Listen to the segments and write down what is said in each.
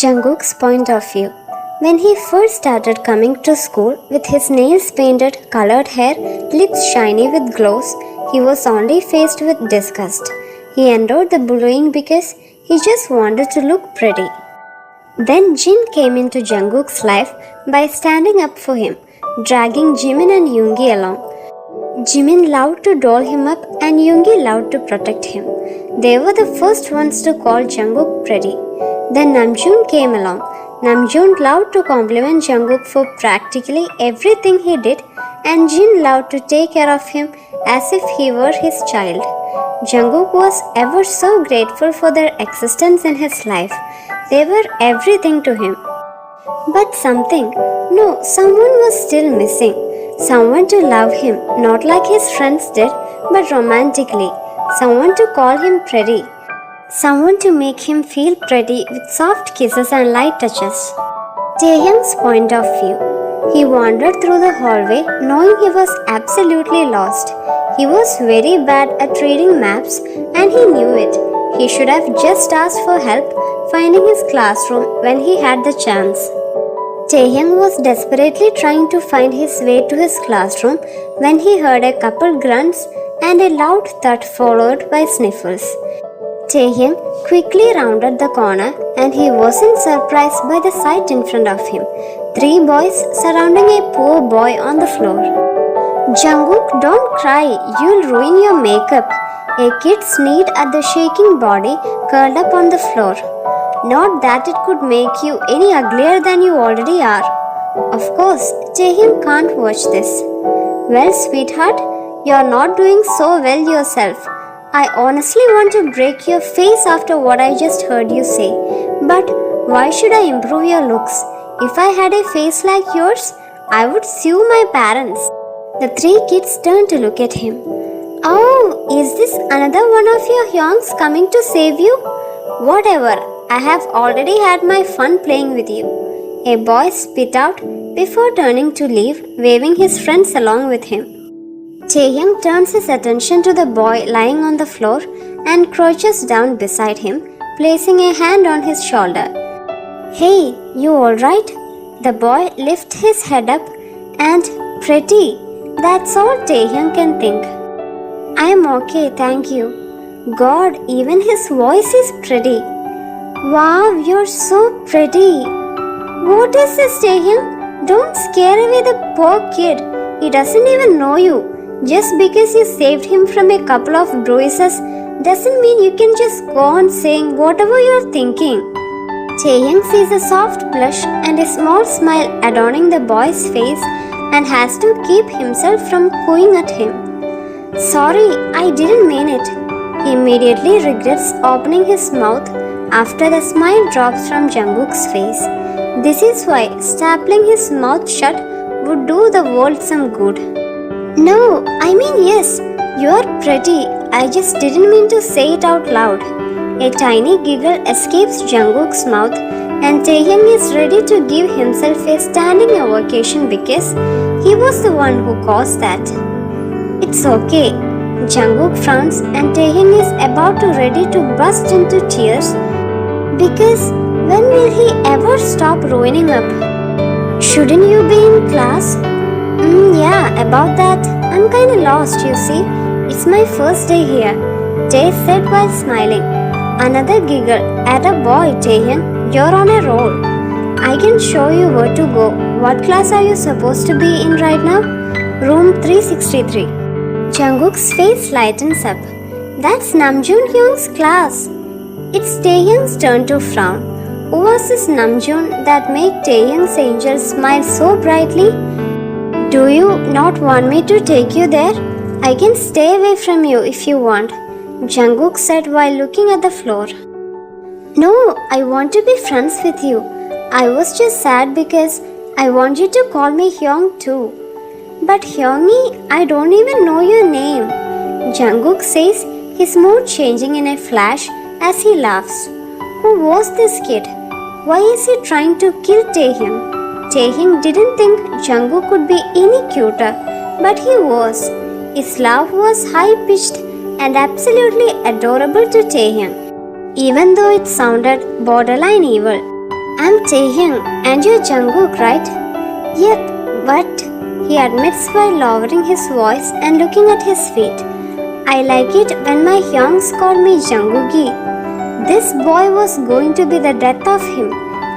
Jungkook's point of view. When he first started coming to school with his nails painted, colored hair, lips shiny with glows, he was only faced with disgust. He endured the bullying because he just wanted to look pretty. Then Jin came into Jungkook's life by standing up for him, dragging Jimin and Yoongi along. Jimin loved to doll him up and Yoongi loved to protect him. They were the first ones to call Jungkook pretty. Then Namjoon came along. Namjoon loved to compliment Jungkook for practically everything he did, and Jin loved to take care of him as if he were his child. Jungkook was ever so grateful for their existence in his life. They were everything to him. But someone was still missing. Someone to love him, not like his friends did, but romantically. Someone to call him pretty. Someone to make him feel pretty with soft kisses and light touches. Taehyung's point of view. He wandered through the hallway knowing he was absolutely lost. He was very bad at reading maps and he knew it. He should have just asked for help finding his classroom when he had the chance. Taehyung was desperately trying to find his way to his classroom when he heard a couple grunts and a loud thud followed by sniffles. Taehyung quickly rounded the corner and he wasn't surprised by the sight in front of him. 3 boys surrounding a poor boy on the floor. Jungkook, don't cry, you'll ruin your makeup. A kid sneezed at the shaking body curled up on the floor. Not that it could make you any uglier than you already are. Of course, Taehyung can't watch this. Well, sweetheart, you're not doing so well yourself. I honestly want to break your face after what I just heard you say. But why should I improve your looks? If I had a face like yours, I would sue my parents. The 3 kids turned to look at him. Oh, is this another one of your Hyungs coming to save you? Whatever, I have already had my fun playing with you. A boy spit out before turning to leave, waving his friends along with him. Taehyung turns his attention to the boy lying on the floor and crouches down beside him, placing a hand on his shoulder. Hey, you alright? The boy lifts his head up and pretty. That's all Taehyung can think. I am okay, thank you. God, even his voice is pretty. Wow, you're so pretty. What is this, Taehyung? Don't scare away the poor kid. He doesn't even know you. Just because you saved him from a couple of bruises doesn't mean you can just go on saying whatever you're thinking. Taehyung sees a soft blush and a small smile adorning the boy's face and has to keep himself from cooing at him. Sorry, I didn't mean it. He immediately regrets opening his mouth after the smile drops from Jungkook's face. This is why stapling his mouth shut would do the world some good. No, I mean yes, you are pretty. I just didn't mean to say it out loud. A tiny giggle escapes Jungkook's mouth and Taehyung is ready to give himself a standing ovation because he was the one who caused that. It's okay. Jungkook frowns and Taehyung is about to ready to burst into tears because when will he ever stop ruining up? Shouldn't you be in class? Yeah, about that. I'm kinda lost, you see. It's my first day here, Tae said while smiling. Another giggle. Atta boy, Taehyung, you're on a roll. I can show you where to go. What class are you supposed to be in right now? Room 363. Jungkook's face lightens up. That's Namjoon Hyung's class. It's Taehyung's turn to frown. Who was this Namjoon that made Taehyung's angel smile so brightly? Do you not want me to take you there? I can stay away from you if you want, Jungkook said while looking at the floor. No, I want to be friends with you. I was just sad because I want you to call me Hyung too. But Hyungi, I don't even know your name. Jungkook says his mood changing in a flash as he laughs. Who was this kid? Why is he trying to kill Taehyung? Taehyung didn't think Jungkook could be any cuter, but he was. His laugh was high-pitched and absolutely adorable to Taehyung, even though it sounded borderline evil. I'm Taehyung and you're Jungkook, right? Yep, but he admits while lowering his voice and looking at his feet. I like it when my Hyungs call me Jungkooki. This boy was going to be the death of him.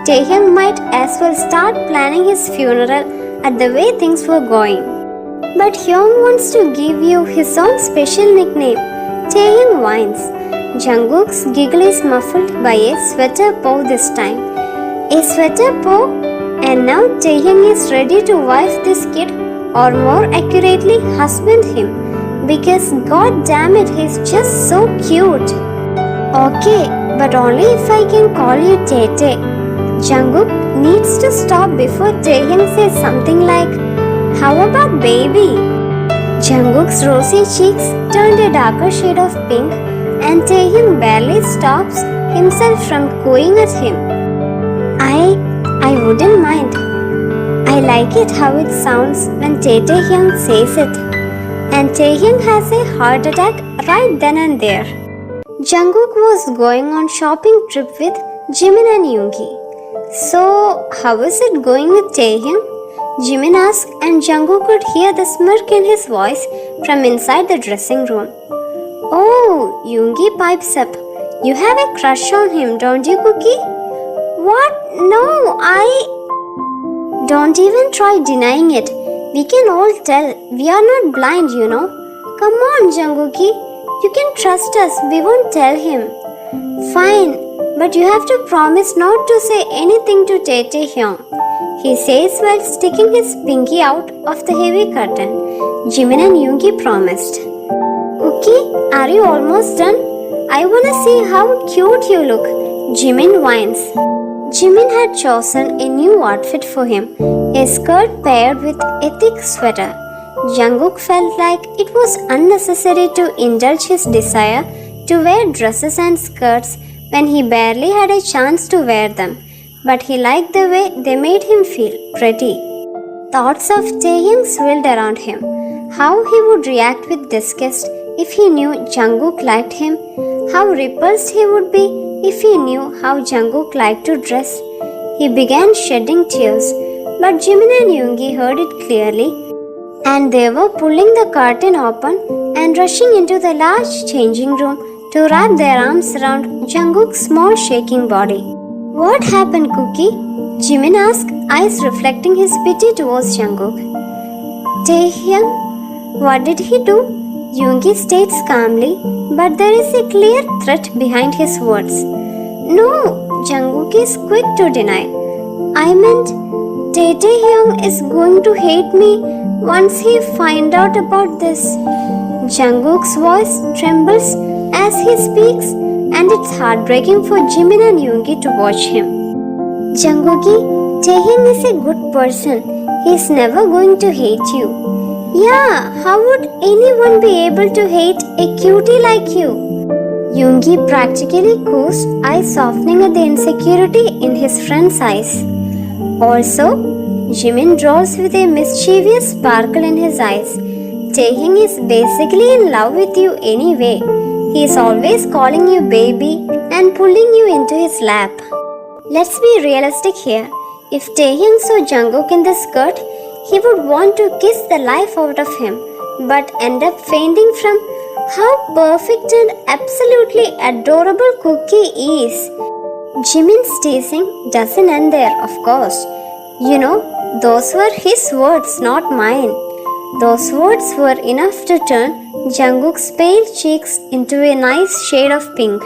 Taehyung might as well start planning his funeral at the way things were going. But Hyung wants to give you his own special nickname. Taehyung whines. Jungkook's giggle is muffled by a sweater paw this time. A sweater paw? And now Taehyung is ready to wife this kid, or more accurately, husband him. Because god damn it, he's just so cute. Okay, but only if I can call you Tete. Jungkook needs to stop before Taehyung says something like, how about baby? Jungkook's rosy cheeks turned a darker shade of pink and Taehyung barely stops himself from cooing at him. I wouldn't mind. I like it how it sounds when Taehyung says it. And Taehyung has a heart attack right then and there. Jungkook was going on shopping trip with Jimin and Yoongi. So, how is it going with Taehyung? Jimin asked and Jungkook could hear the smirk in his voice from inside the dressing room. Oh, Yoongi pipes up. You have a crush on him, don't you, Cookie? What? No, Don't even try denying it. We can all tell. We are not blind, you know. Come on, Jungkooki. You can trust us. We won't tell him. Fine, but you have to promise not to say anything to Taehyung. He says while sticking his pinky out of the heavy curtain. Jimin and Yoongi promised. Cookie, are you almost done? I wanna see how cute you look. Jimin whines. Jimin had chosen a new outfit for him, a skirt paired with a thick sweater. Jungkook felt like it was unnecessary to indulge his desire to wear dresses and skirts when he barely had a chance to wear them, but he liked the way they made him feel pretty. Thoughts of Taehyung swirled around him. How he would react with disgust if he knew Jungkook liked him, how repulsed he would be if he knew how Jungkook liked to dress. He began shedding tears, but Jimin and Yoongi heard it clearly, and they were pulling the curtain open and rushing into the large changing room to wrap their arms around Jungkook's small shaking body. What happened, Cookie? Jimin asked, eyes reflecting his pity towards Jungkook. Taehyung, what did he do? Yoongi states calmly, but there is a clear threat behind his words. No, Jungkook is quick to deny. I meant, Taehyung is going to hate me once he finds out about this. Jungkook's voice trembles as he speaks, and it's heartbreaking for Jimin and Yoongi to watch him. Jungkooki, Taehyung is a good person. He's never going to hate you. Yeah, how would anyone be able to hate a cutie like you? Yoongi practically coos, eyes softening at the insecurity in his friend's eyes. Also, Jimin draws with a mischievous sparkle in his eyes. Taehyung is basically in love with you anyway. He is always calling you baby and pulling you into his lap. Let's be realistic here. If Taehyung saw Jungkook in the skirt, he would want to kiss the life out of him, but end up fainting from how perfect and absolutely adorable Cookie is. Jimin's teasing doesn't end there, of course. You know, those were his words, not mine. Those words were enough to turn Jungkook's pale cheeks into a nice shade of pink.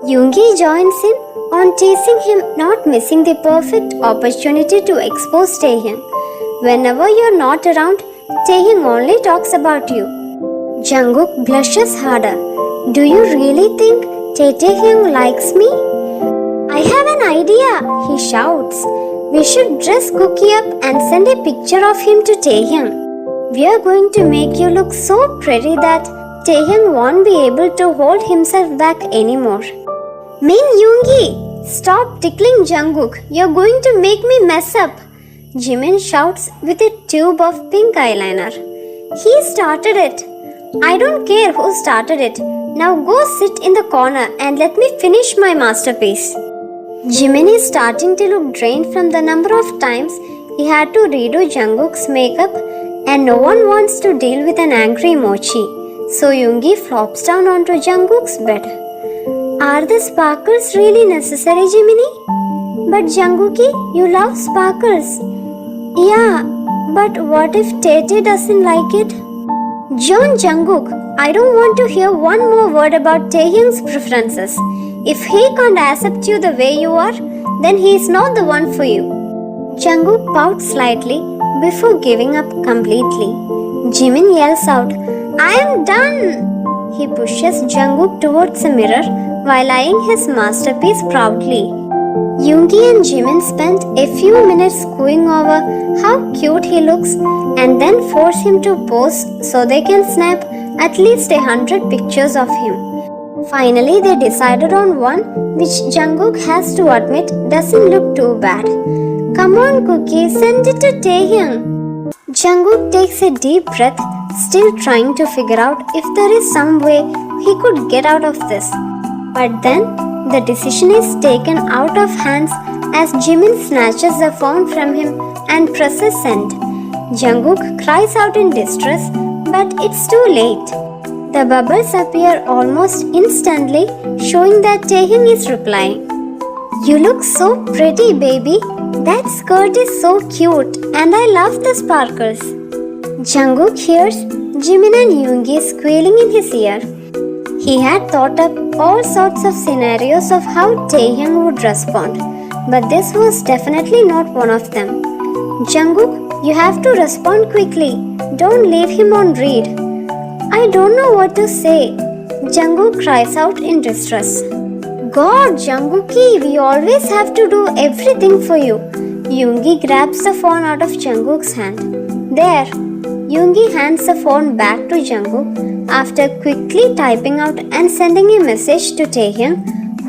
Yoongi joins in on teasing him, not missing the perfect opportunity to expose Taehyung. Whenever you're not around, Taehyung only talks about you. Jungkook blushes harder. Do you really think Taehyung likes me? I have an idea, he shouts. We should dress Cookie up and send a picture of him to Taehyung. We are going to make you look so pretty that Taehyung won't be able to hold himself back anymore. Min Yoongi, stop tickling Jungkook. You're going to make me mess up. Jimin shouts with a tube of pink eyeliner. He started it. I don't care who started it. Now go sit in the corner and let me finish my masterpiece. Jimin is starting to look drained from the number of times he had to redo Jungkook's makeup, and no one wants to deal with an angry mochi. So Yoongi flops down onto Jungkook's bed. Are the sparkles really necessary, Jiminy? But Jungkookie, you love sparkles. Yeah, but what if Tete doesn't like it? John Jungkook, I don't want to hear one more word about Taehyung's preferences. If he can't accept you the way you are, then he is not the one for you. Jungkook pouts slightly before giving up completely. Jimin yells out, I am done! He pushes Jungkook towards a mirror while eyeing his masterpiece proudly. Yoongi and Jimin spent a few minutes cooing over how cute he looks and then force him to pose so they can snap at least 100 pictures of him. Finally, they decided on one which Jungkook has to admit doesn't look too bad. Come on, Cookie, send it to Taehyung. Jungkook takes a deep breath, still trying to figure out if there is some way he could get out of this. But then, the decision is taken out of hands as Jimin snatches the phone from him and presses send. Jungkook cries out in distress, but it's too late. The bubbles appear almost instantly, showing that Taehyung is replying. You look so pretty, baby. That skirt is so cute and I love the sparkles. Jungkook hears Jimin and Yoongi squealing in his ear. He had thought up all sorts of scenarios of how Taehyung would respond, but this was definitely not one of them. Jungkook, you have to respond quickly. Don't leave him on read. I don't know what to say. Jungkook cries out in distress. God, Jungkookie, we always have to do everything for you. Yoongi grabs the phone out of Jungkook's hand. There. Yoongi hands the phone back to Jungkook after quickly typing out and sending a message to Taehyung,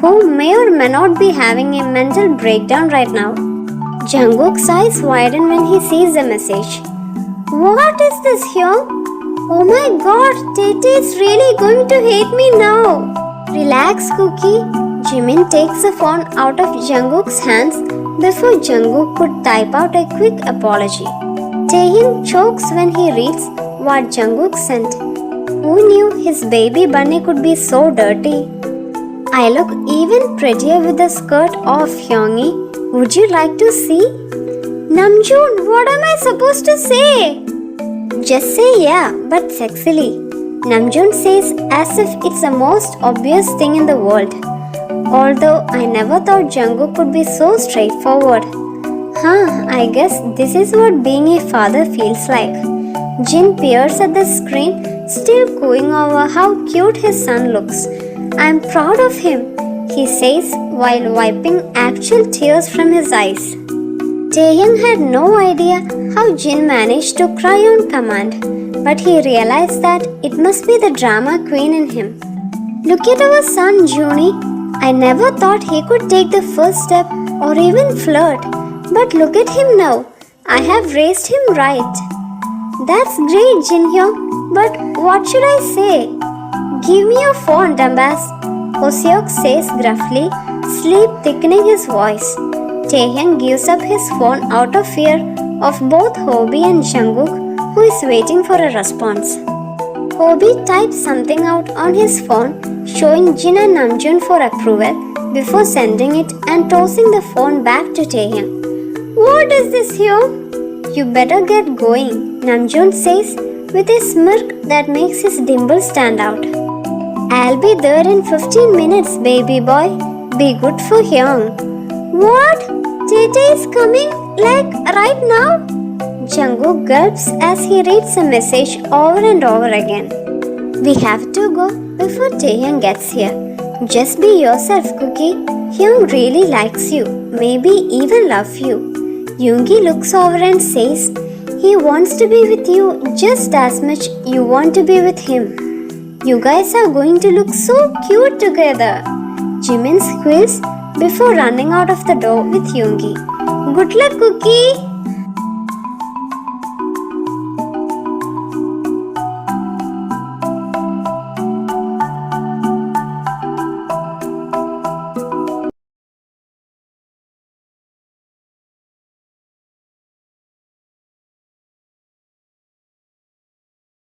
who may or may not be having a mental breakdown right now. Jungkook's eyes widen when he sees the message. What is this, Hyung? Oh my god, Tete is really going to hate me now. Relax, Cookie. Jimin takes the phone out of Jungkook's hands before Jungkook could type out a quick apology. Taehyung chokes when he reads what Jungkook sent. Who knew his baby bunny could be so dirty? I look even prettier with the skirt off, Hyungi. Would you like to see? Namjoon, what am I supposed to say? Just say yeah, but sexily. Namjoon says as if it's the most obvious thing in the world. Although I never thought Jungkook could be so straightforward. I guess this is what being a father feels like. Jin peers at the screen, still cooing over how cute his son looks. I'm proud of him, he says while wiping actual tears from his eyes. Taehyung had no idea how Jin managed to cry on command, but he realized that it must be the drama queen in him. Look at our son, Junie. I never thought he could take the first step or even flirt. But look at him now. I have raised him right. That's great, Jinhyung. But what should I say? Give me your phone, dumbass. Hoseok says gruffly, sleep thickening his voice. Taehyung gives up his phone out of fear of both Hobie and Jungkook, who is waiting for a response. Hobie types something out on his phone, showing Jin and Namjoon for approval before sending it and tossing the phone back to Taehyung. What is this here? You better get going, Namjoon says with a smirk that makes his dimple stand out. I'll be there in 15 minutes, baby boy. Be good for Hyung. What? Tete is coming? Like right now? Jungkook gulps as he reads the message over and over again. We have to go before Taehyung gets here. Just be yourself, Cookie. Hyung really likes you, maybe even love you. Yoongi looks over and says, he wants to be with you just as much you want to be with him. You guys are going to look so cute together. Jimin squeals before running out of the door with Yoongi. Good luck, Cookie!